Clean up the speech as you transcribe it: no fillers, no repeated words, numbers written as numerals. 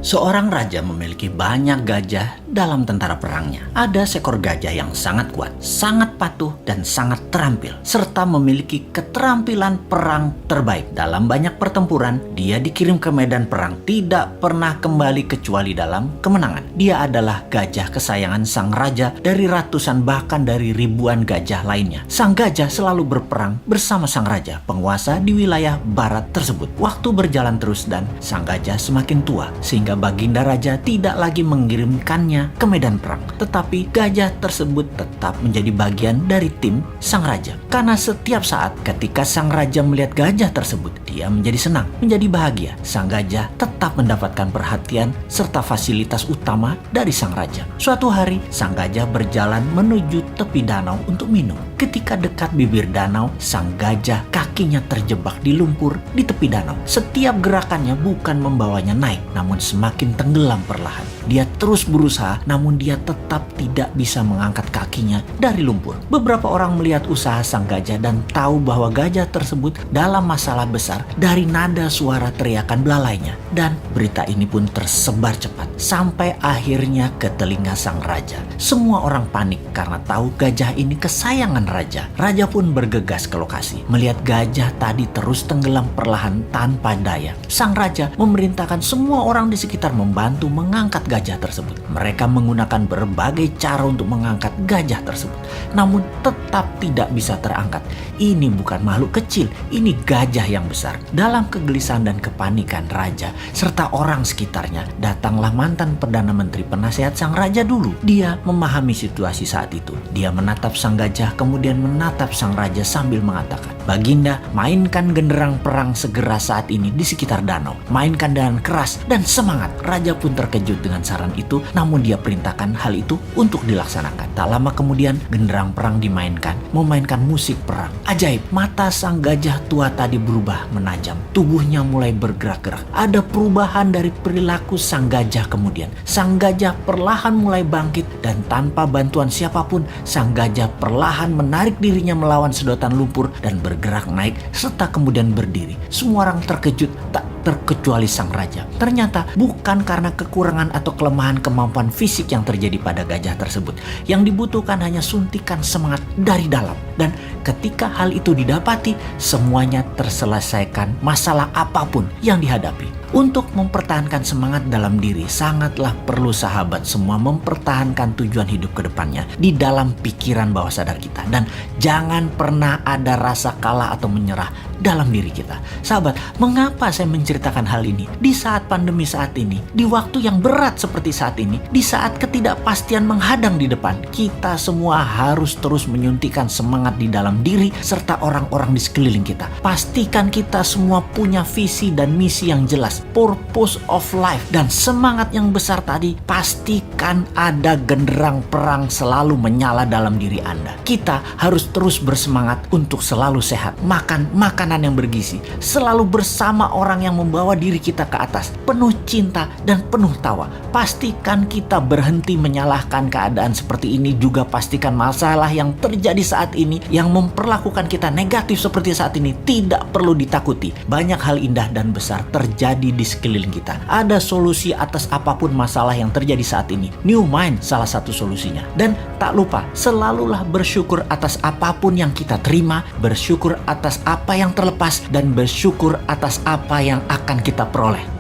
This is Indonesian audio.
Seorang raja memiliki banyak gajah dalam tentara perangnya. Ada seekor gajah yang sangat kuat, sangat patuh, dan sangat terampil, serta memiliki keterampilan perang terbaik. Dalam banyak pertempuran, dia dikirim ke medan perang, tidak pernah kembali kecuali dalam kemenangan. Dia adalah gajah kesayangan sang raja dari ratusan bahkan dari ribuan gajah lainnya. Sang gajah selalu berperang bersama sang raja, penguasa di wilayah barat tersebut. Waktu berjalan terus dan sang gajah semakin tua, sehingga baginda raja tidak lagi mengirimkannya ke medan perang. Tetapi gajah tersebut tetap menjadi bagian dari tim sang raja. Karena setiap saat ketika sang raja melihat gajah tersebut, dia menjadi senang, menjadi bahagia. Sang gajah tetap mendapatkan perhatian serta fasilitas utama dari sang raja. Suatu hari, sang gajah berjalan menuju tepi danau untuk minum. Ketika dekat bibir danau, sang gajah kakinya terjebak di lumpur di tepi danau. Setiap gerakannya bukan membawanya naik, namun semakin tenggelam perlahan. Dia terus berusaha, namun dia tetap tidak bisa mengangkat kakinya dari lumpur. Beberapa orang melihat usaha sang gajah dan tahu bahwa gajah tersebut dalam masalah besar dari nada suara teriakan belalainya. Dan berita ini pun tersebar cepat sampai akhirnya ke telinga sang raja. Semua orang panik karena tahu gajah ini kesayangan raja. Raja pun bergegas ke lokasi. Melihat gajah tadi terus tenggelam perlahan tanpa daya, sang raja memerintahkan semua orang di sekitar membantu mengangkat gajah tersebut. Mereka menggunakan berbagai cara untuk mengangkat gajah tersebut, namun tetap tidak bisa terangkat. Ini bukan makhluk kecil, ini gajah yang besar. Dalam kegelisahan dan kepanikan raja serta orang sekitarnya, datanglah mantan Perdana Menteri penasehat sang raja dulu. Dia memahami situasi saat itu. Dia menatap sang gajah, kemudian menatap sang raja sambil mengatakan, "Baginda, mainkan genderang perang segera saat ini di sekitar danau. Mainkan dengan keras dan semangat." Raja pun terkejut dengan saran itu, namun dia perintahkan hal itu untuk dilaksanakan. Tak lama kemudian, genderang perang dimainkan, memainkan musik perang. Ajaib, mata sang gajah tua tadi berubah menajam. Tubuhnya mulai bergerak-gerak. Ada perubahan dari perilaku sang gajah kemudian. Sang gajah perlahan mulai bangkit dan tanpa bantuan siapapun, sang gajah perlahan menarik dirinya melawan sedotan lumpur dan bergerak naik serta kemudian berdiri. Semua orang terkejut, tak terkecuali sang raja. Ternyata bukan karena kekurangan atau kelemahan kemampuan fisik yang terjadi pada gajah tersebut. Yang dibutuhkan hanya suntikan semangat dari dalam. Dan ketika hal itu didapati, semuanya terselesaikan masalah apapun yang dihadapi. Untuk mempertahankan semangat dalam diri, sangatlah perlu sahabat semua mempertahankan tujuan hidup ke depannya di dalam pikiran bawah sadar kita. Dan jangan pernah ada rasa kalah atau menyerah dalam diri kita. Sahabat, mengapa saya menceritakan hal ini? Di saat pandemi saat ini, di waktu yang berat seperti saat ini, di saat ketidakpastian menghadang di depan, kita semua harus terus menyuntikkan semangat di dalam diri serta orang-orang di sekeliling kita. Pastikan kita semua punya visi dan misi yang jelas, purpose of life, dan semangat yang besar tadi. Pastikan ada genderang perang selalu menyala dalam diri Anda. Kita harus terus bersemangat untuk selalu sehat, makan makanan yang bergizi, selalu bersama orang yang membawa diri kita ke atas, penuh cinta dan penuh tawa. Pastikan kita berhenti menyalahkan keadaan seperti ini. Juga pastikan masalah yang terjadi saat ini yang memperlakukan kita negatif seperti saat ini tidak perlu ditakuti. Banyak hal indah dan besar terjadi di sekeliling kita. Ada solusi atas apapun masalah yang terjadi saat ini. New Mind salah satu solusinya. Dan tak lupa, selalulah bersyukur atas apapun yang kita terima, bersyukur atas apa yang terlepas, dan bersyukur atas apa yang akan kita peroleh.